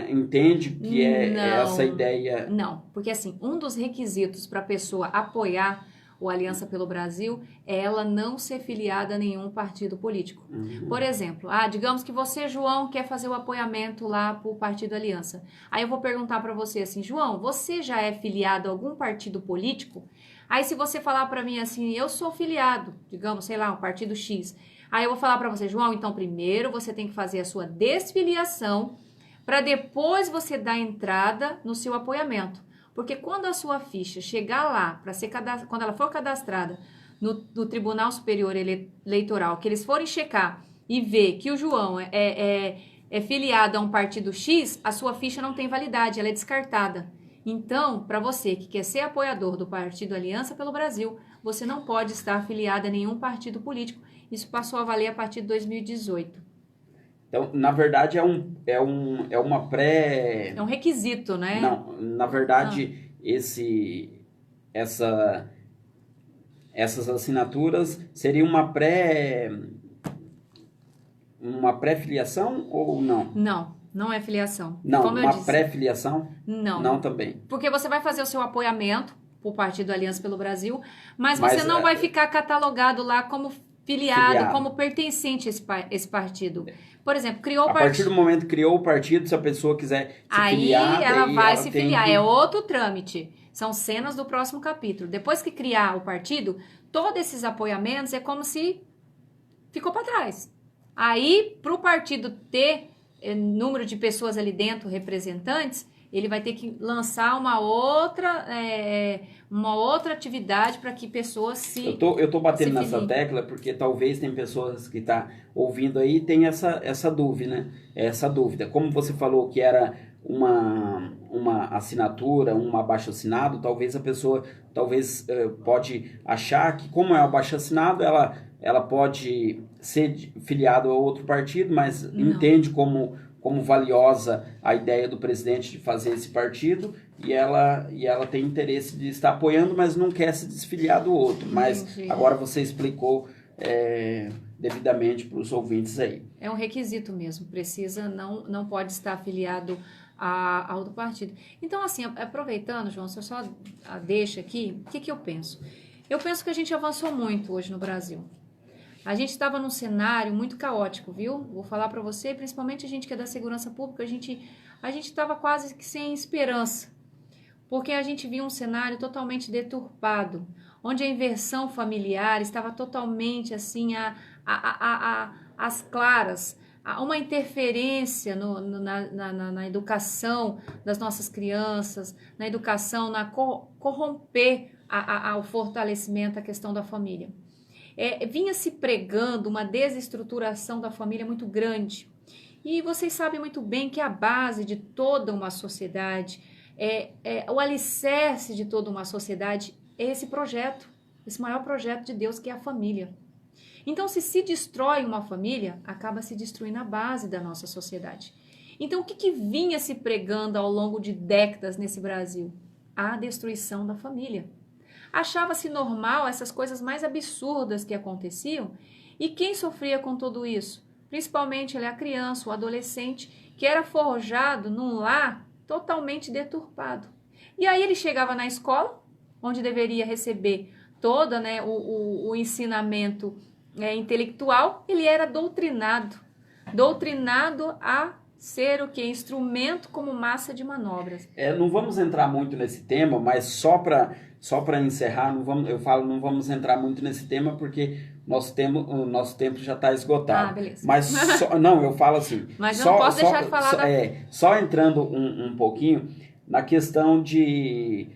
B: entende que é essa ideia.
C: Não, porque assim, um dos requisitos para a pessoa apoiar o Aliança pelo Brasil é ela não ser filiada a nenhum partido político. Por exemplo, digamos que você, João, quer fazer o apoiamento lá para o Partido Aliança. Aí eu vou perguntar para você assim, João, você já é filiado a algum partido político? Aí se você falar para mim assim, eu sou filiado, digamos, sei lá, um partido X. Aí eu vou falar para você, João, então primeiro você tem que fazer a sua desfiliação para depois você dar entrada no seu apoiamento. Porque quando a sua ficha chegar lá, quando ela for cadastrada no Tribunal Superior Eleitoral, que eles forem checar e ver que o João é filiado a um partido X, a sua ficha não tem validade, ela é descartada. Então, para você que quer ser apoiador do Partido Aliança pelo Brasil, você não pode estar afiliado a nenhum partido político. Isso passou a valer a partir de 2018.
B: Então, na verdade, é uma pré...
C: É um requisito, né?
B: Não, na verdade, essas assinaturas seriam uma pré-filiação ou não?
C: Não é filiação.
B: Não,
C: como eu
B: uma
C: disse.
B: pré-filiação?
C: Não.
B: Não também.
C: Porque você vai fazer o seu apoiamento pro Partido Aliança pelo Brasil, mas você não vai ficar catalogado lá como filiado, como pertencente a esse partido. Por exemplo, criou o partido.
B: A partir do momento que criou o partido, se a pessoa quiser se filiar...
C: Aí ela vai se filiar. É outro trâmite. São cenas do próximo capítulo. Depois que criar o partido, todos esses apoiamentos é como se ficou para trás. Aí, para o partido ter número de pessoas ali dentro, representantes, ele vai ter que lançar uma outra atividade para que pessoas se...
B: Eu tô batendo nessa tecla porque talvez tem pessoas que estão ouvindo aí e tem essa dúvida, né? Essa dúvida. Como você falou que era uma assinatura, um abaixo-assinado, talvez a pessoa pode achar que, como é um abaixo-assinado, ela pode ser filiada a outro partido, mas entende como valiosa a ideia do presidente de fazer esse partido e ela tem interesse de estar apoiando, mas não quer se desfiliar do outro. Mas agora você explicou devidamente para os ouvintes aí.
C: É um requisito mesmo, não pode estar afiliado a outro partido. Então, assim, aproveitando, João, você só deixa aqui, o que eu penso? Eu penso que a gente avançou muito hoje no Brasil. A gente estava num cenário muito caótico, viu? Vou falar para você, principalmente a gente que é da segurança pública, a gente estava quase que sem esperança, porque a gente via um cenário totalmente deturpado, onde a inversão familiar estava totalmente assim às claras, uma interferência na educação das nossas crianças, na educação, corromper o fortalecimento da questão da família. Vinha se pregando uma desestruturação da família muito grande. E vocês sabem muito bem que a base de toda uma sociedade, o alicerce de toda uma sociedade é esse projeto, esse maior projeto de Deus que é a família. Então, se destrói uma família, acaba se destruindo a base da nossa sociedade. Então, o que vinha se pregando ao longo de décadas nesse Brasil? A destruição da família. Achava-se normal essas coisas mais absurdas que aconteciam, e quem sofria com tudo isso? Principalmente a criança, o adolescente, que era forjado num lar totalmente deturpado. E aí ele chegava na escola, onde deveria receber todo o ensinamento intelectual, ele era doutrinado a ser o que? Instrumento como massa de manobras.
B: Não vamos entrar muito nesse tema, mas só para encerrar, não vamos entrar muito nesse tema porque o nosso tempo já está esgotado.
C: Beleza.
B: Mas eu falo assim.
C: Mas eu não posso deixar de falar
B: só entrando um pouquinho na questão de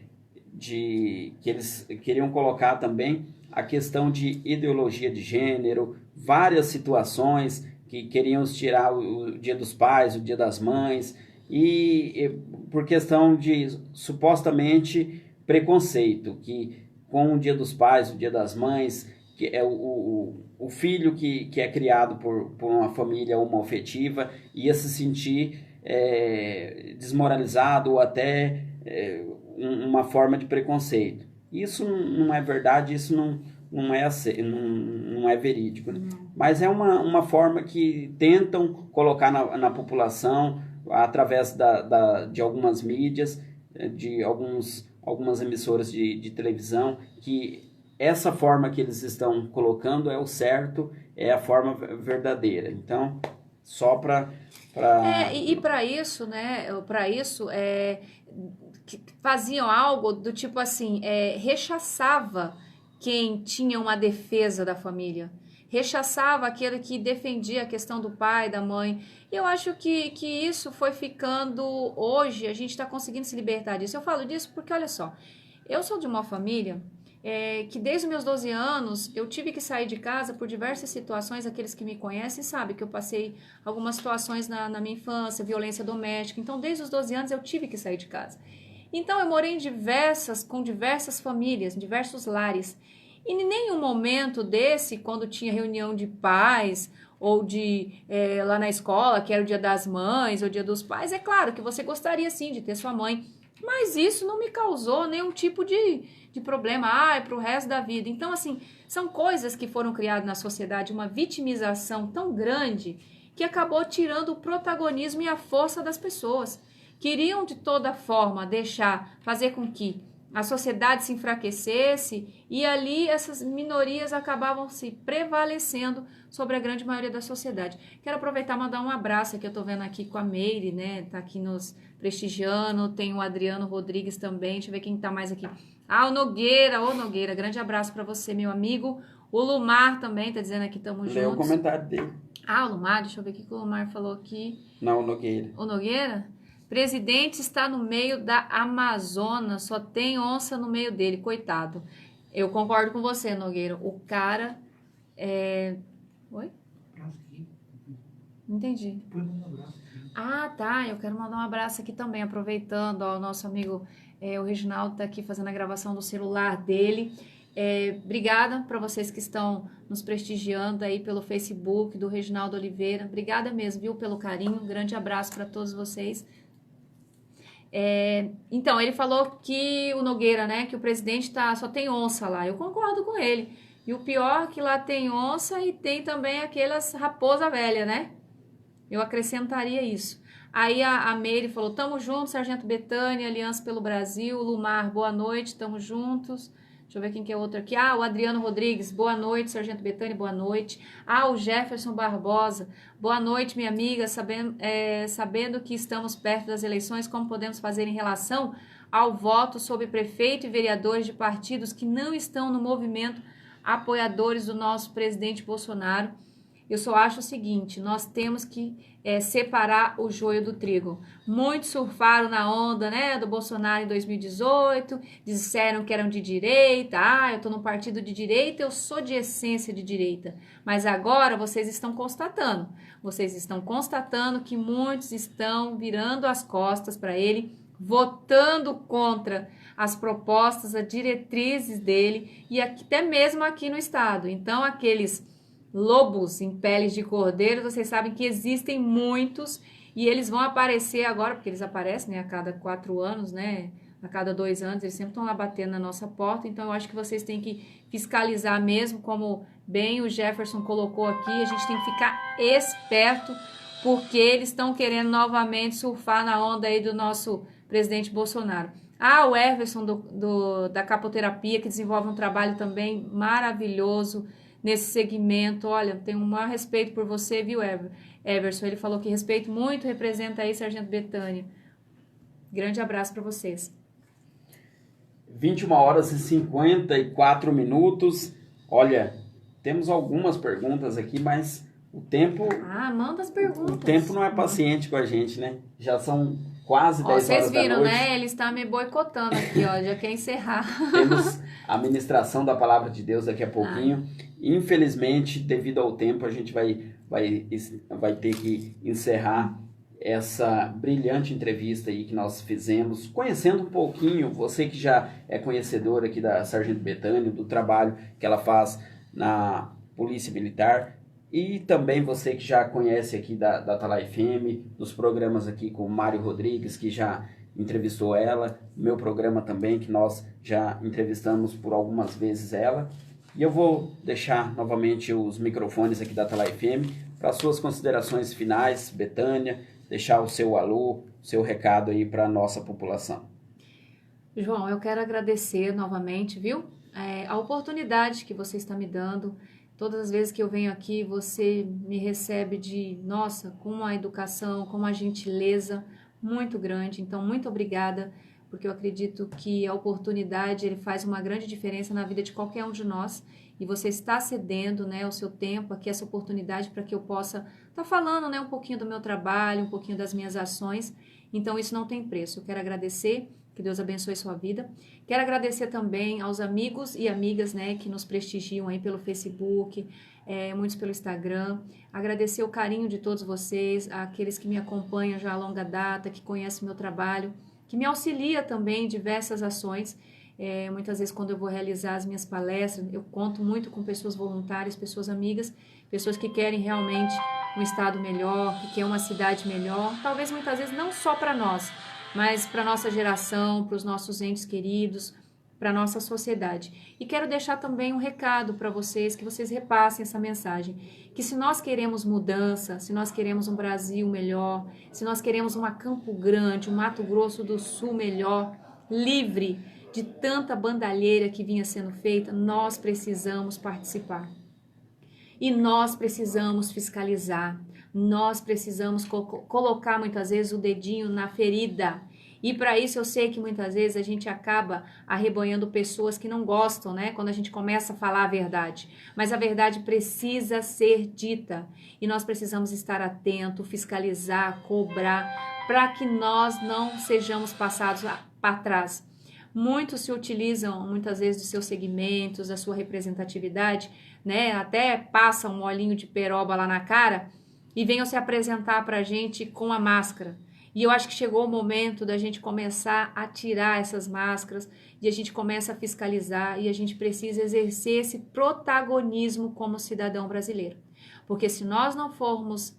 B: que eles queriam colocar também a questão de ideologia de gênero, várias situações que queriam tirar o Dia dos Pais, o Dia das Mães, e por questão de supostamente preconceito, que com o Dia dos Pais, o Dia das Mães, que é o filho que é criado por uma família homoafetiva ia se sentir desmoralizado ou até uma forma de preconceito. Isso não é verdade, isso não é verídico. Né? Mas é uma forma que tentam colocar na população, através de algumas mídias, de algumas emissoras de televisão, que essa forma que eles estão colocando é o certo, é a forma verdadeira. Então, só para...
C: E para isso, né? Para isso, faziam algo do tipo assim, rechaçava quem tinha uma defesa da família, rechaçava aquele que defendia a questão do pai, da mãe. E eu acho que isso foi ficando... Hoje, a gente está conseguindo se libertar disso. Eu falo disso porque, olha só, eu sou de uma família que desde os meus 12 anos eu tive que sair de casa por diversas situações. Aqueles que me conhecem sabem que eu passei algumas situações na minha infância, violência doméstica. Então, desde os 12 anos eu tive que sair de casa. Então, eu morei com diversas famílias, em diversos lares. E em nenhum momento desse, quando tinha reunião de pais, ou lá na escola, que era o dia das mães, ou o dia dos pais, é claro que você gostaria sim de ter sua mãe, mas isso não me causou nenhum tipo de problema, para o resto da vida. Então, assim, são coisas que foram criadas na sociedade, uma vitimização tão grande, que acabou tirando o protagonismo e a força das pessoas. Queriam de toda forma fazer com que a sociedade se enfraquecesse, e ali essas minorias acabavam se prevalecendo sobre a grande maioria da sociedade. Quero aproveitar e mandar um abraço, que eu estou vendo aqui com a Meire, né? Tá aqui nos prestigiando, tem o Adriano Rodrigues também, deixa eu ver quem tá mais aqui. O Nogueira, Nogueira, grande abraço para você, meu amigo. O Lumar também tá dizendo aqui, tamo juntos.
B: Lê o comentário dele.
C: O Lumar, deixa eu ver o que o Lumar falou aqui.
B: Não, o Nogueira.
C: O Nogueira? Presidente está no meio da Amazonas, só tem onça no meio dele, coitado. Eu concordo com você, Nogueira. O cara Oi? Não entendi. Tá. Eu quero mandar um abraço aqui também, aproveitando, o nosso amigo, o Reginaldo está aqui fazendo a gravação do celular dele. Obrigada para vocês que estão nos prestigiando aí pelo Facebook do Reginaldo Oliveira. Obrigada mesmo, viu, pelo carinho. Um grande abraço para todos vocês. Então, ele falou que o Nogueira, né, que o presidente só tem onça lá. Eu concordo com ele. E o pior é que lá tem onça e tem também aquelas raposa velha, né? Eu acrescentaria isso. Aí a Meire falou, tamo juntos, Sargento Betânia, Aliança pelo Brasil. Lumar, boa noite, tamo juntos. Deixa eu ver quem que é outro aqui. O Adriano Rodrigues, boa noite, Sargento Betânia, boa noite. O Jefferson Barbosa, boa noite, minha amiga. Sabendo que estamos perto das eleições, como podemos fazer em relação ao voto sobre prefeito e vereadores de partidos que não estão no movimento apoiadores do nosso presidente Bolsonaro? Eu só acho o seguinte, nós temos que separar o joio do trigo. Muitos surfaram na onda, né, do Bolsonaro em 2018, disseram que eram de direita, eu tô no partido de direita, eu sou de essência de direita. Mas agora vocês estão constatando que muitos estão virando as costas para ele, votando contra as propostas, as diretrizes dele, e até mesmo aqui no estado. Então, aqueles lobos em peles de cordeiro, vocês sabem que existem muitos, e eles vão aparecer agora, porque eles aparecem, né, a cada 4 anos, né, a cada 2 anos, eles sempre estão lá batendo na nossa porta. Então eu acho que vocês têm que fiscalizar mesmo, como bem o Jefferson colocou aqui, a gente tem que ficar esperto, porque eles estão querendo novamente surfar na onda aí do nosso presidente Bolsonaro. O Everson da capoterapia, que desenvolve um trabalho também maravilhoso nesse segmento. Olha, tenho um maior respeito por você, viu, Everson? Ele falou que respeito muito, representa aí Sargento Betânia. Grande abraço para vocês.
B: 21h54. Olha, temos algumas perguntas aqui, mas o tempo...
C: manda as perguntas.
B: O tempo não é paciente com a gente, né? Já são quase 10 horas da noite.
C: Vocês viram, né? Ele está me boicotando aqui, já quer encerrar.
B: Temos a ministração da Palavra de Deus daqui a pouquinho. Infelizmente, devido ao tempo, a gente vai ter que encerrar essa brilhante entrevista aí que nós fizemos, conhecendo um pouquinho, você que já é conhecedor aqui da Sargento Betânia, do trabalho que ela faz na Polícia Militar, e também você que já conhece aqui da Atalaia FM, dos programas aqui com o Mário Rodrigues, que já entrevistou ela, meu programa também, que nós já entrevistamos por algumas vezes ela. E eu vou deixar novamente os microfones aqui da Atalaia FM para suas considerações finais, Bethânia, deixar o seu alô, o seu recado aí para a nossa população.
C: João, eu quero agradecer novamente, viu? A oportunidade que você está me dando. Todas as vezes que eu venho aqui, você me recebe com uma educação, com uma gentileza muito grande. Então, muito obrigada, porque eu acredito que a oportunidade ele faz uma grande diferença na vida de qualquer um de nós. E você está cedendo, né, o seu tempo aqui, essa oportunidade para que eu possa estar falando, né, um pouquinho do meu trabalho, um pouquinho das minhas ações. Então, isso não tem preço. Eu quero agradecer. Que Deus abençoe sua vida. Quero agradecer também aos amigos e amigas, né, que nos prestigiam aí pelo Facebook, muitos pelo Instagram. Agradecer o carinho de todos vocês, aqueles que me acompanham já a longa data, que conhecem meu trabalho, que me auxilia também em diversas ações. Muitas vezes quando eu vou realizar as minhas palestras, eu conto muito com pessoas voluntárias, pessoas amigas, pessoas que querem realmente um estado melhor, que querem uma cidade melhor, talvez muitas vezes não só para nós, mas para a nossa geração, para os nossos entes queridos, para a nossa sociedade. E quero deixar também um recado para vocês, que vocês repassem essa mensagem, que se nós queremos mudança, se nós queremos um Brasil melhor, se nós queremos uma Campo Grande, um Mato Grosso do Sul melhor, livre de tanta bandalheira que vinha sendo feita, nós precisamos participar. E nós precisamos fiscalizar, nós precisamos colocar muitas vezes o dedinho na ferida. E para isso eu sei que muitas vezes a gente acaba arrebanhando pessoas que não gostam, né? Quando a gente começa a falar a verdade. Mas a verdade precisa ser dita. E nós precisamos estar atentos, fiscalizar, cobrar, para que nós não sejamos passados para trás. Muitos se utilizam muitas vezes dos seus segmentos, da sua representatividade, né? Até passam um olhinho de peroba lá na cara e venham se apresentar para a gente com a máscara. E eu acho que chegou o momento da gente começar a tirar essas máscaras, e a gente começa a fiscalizar, e a gente precisa exercer esse protagonismo como cidadão brasileiro. Porque se nós não formos,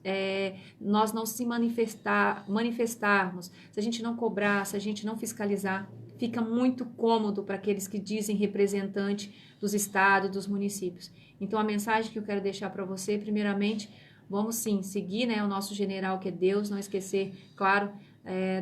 C: nós não se manifestarmos, se a gente não cobrar, se a gente não fiscalizar, fica muito cômodo para aqueles que dizem representante dos estados, dos municípios. Então a mensagem que eu quero deixar para você, primeiramente, vamos sim seguir, né, o nosso general que é Deus, não esquecer, claro,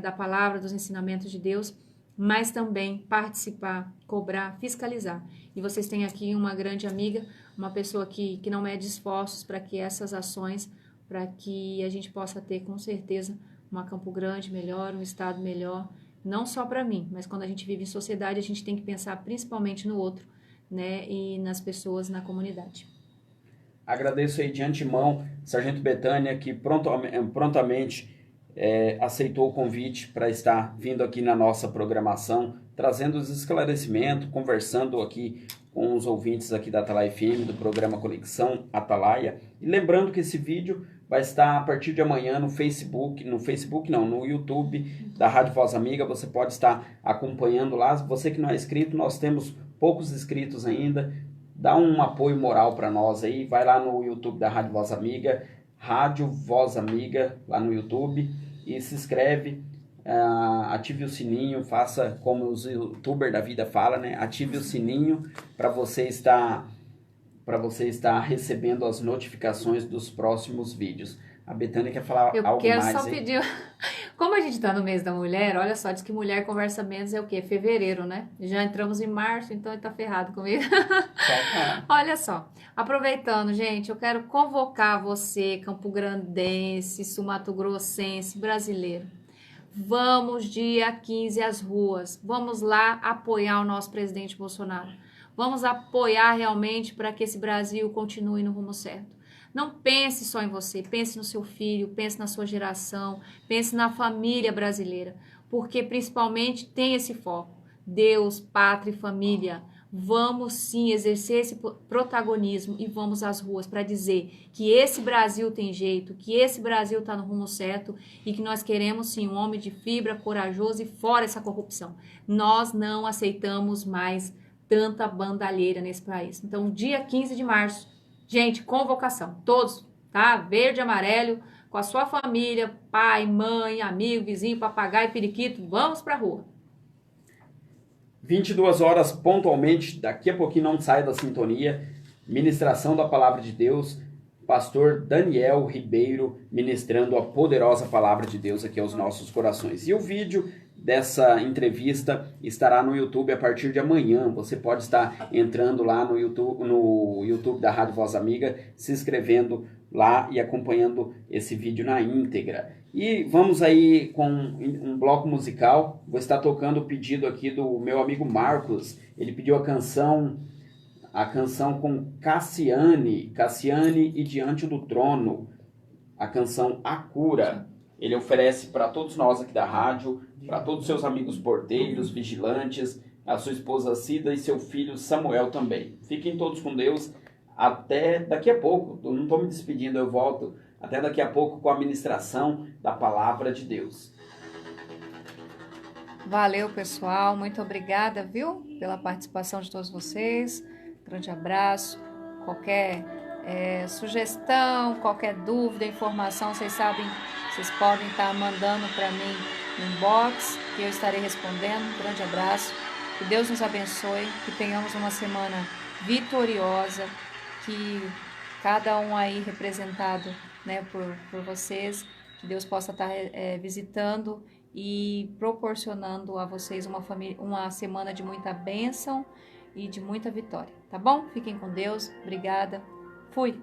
C: da palavra, dos ensinamentos de Deus, mas também participar, cobrar, fiscalizar. E vocês têm aqui uma grande amiga, uma pessoa que não mede esforços para que essas ações, para que a gente possa ter com certeza uma Campo Grande melhor, um estado melhor, não só para mim, mas quando a gente vive em sociedade, a gente tem que pensar principalmente no outro, né, e nas pessoas, na comunidade.
B: Agradeço aí de antemão, Sargento Bethânia, que prontamente aceitou o convite para estar vindo aqui na nossa programação, trazendo os esclarecimentos, conversando aqui com os ouvintes aqui da Atalaia FM, do programa Conexão Atalaia. E lembrando que esse vídeo vai estar a partir de amanhã no YouTube da Rádio Voz Amiga. Você pode estar acompanhando lá. Você que não é inscrito, nós temos poucos inscritos ainda. Dá um apoio moral para nós aí, vai lá no YouTube da Rádio Voz Amiga, Rádio Voz Amiga, lá no YouTube, e se inscreve, ative o sininho, faça como os youtubers da vida falam, né? Ative o sininho para você estar recebendo as notificações dos próximos vídeos. A Bethânia quer falar algo mais.
C: Eu quero só pedir... Como a gente está no mês da mulher, olha só, diz que mulher conversa menos é o quê? Fevereiro, né? Já entramos em março, então ele tá ferrado comigo. Olha só, aproveitando, gente, eu quero convocar você, campograndense, sul-mato-grossense, brasileiro. Vamos dia 15 às ruas, vamos lá apoiar o nosso presidente Bolsonaro. Vamos apoiar realmente para que esse Brasil continue no rumo certo. Não pense só em você, pense no seu filho, pense na sua geração, pense na família brasileira, porque principalmente tem esse foco, Deus, pátria e família. Vamos sim exercer esse protagonismo e vamos às ruas para dizer que esse Brasil tem jeito, que esse Brasil está no rumo certo e que nós queremos sim um homem de fibra, corajoso e fora essa corrupção. Nós não aceitamos mais tanta bandalheira nesse país. Então, dia 15 de março, gente, convocação, todos, tá? Verde, amarelo, com a sua família, pai, mãe, amigo, vizinho, papagaio, periquito, vamos para a rua.
B: 22 horas pontualmente, daqui a pouquinho não sai da sintonia, ministração da Palavra de Deus, pastor Daniel Ribeiro ministrando a poderosa Palavra de Deus aqui aos nossos corações. E o vídeo dessa entrevista estará no YouTube a partir de amanhã. Você pode estar entrando lá no YouTube da Rádio Voz Amiga, se inscrevendo lá e acompanhando esse vídeo na íntegra. E vamos aí com um bloco musical. Vou estar tocando o pedido aqui do meu amigo Marcos. Ele pediu a canção com Cassiane e Diante do Trono, a canção A Cura. Ele oferece para todos nós aqui da rádio, para todos os seus amigos porteiros, vigilantes, a sua esposa Cida e seu filho Samuel também. Fiquem todos com Deus. Até daqui a pouco. Eu não estou me despedindo, eu volto até daqui a pouco com a ministração da Palavra de Deus.
C: Valeu, pessoal. Muito obrigada, viu? Pela participação de todos vocês. Grande abraço. Qualquer sugestão, qualquer dúvida, informação, vocês sabem, vocês podem estar mandando para mim no inbox, que eu estarei respondendo. Grande abraço. Que Deus nos abençoe, que tenhamos uma semana vitoriosa, que cada um aí representado, né, por vocês, que Deus possa estar visitando e proporcionando a vocês uma semana de muita bênção e de muita vitória, tá bom? Fiquem com Deus, obrigada, fui!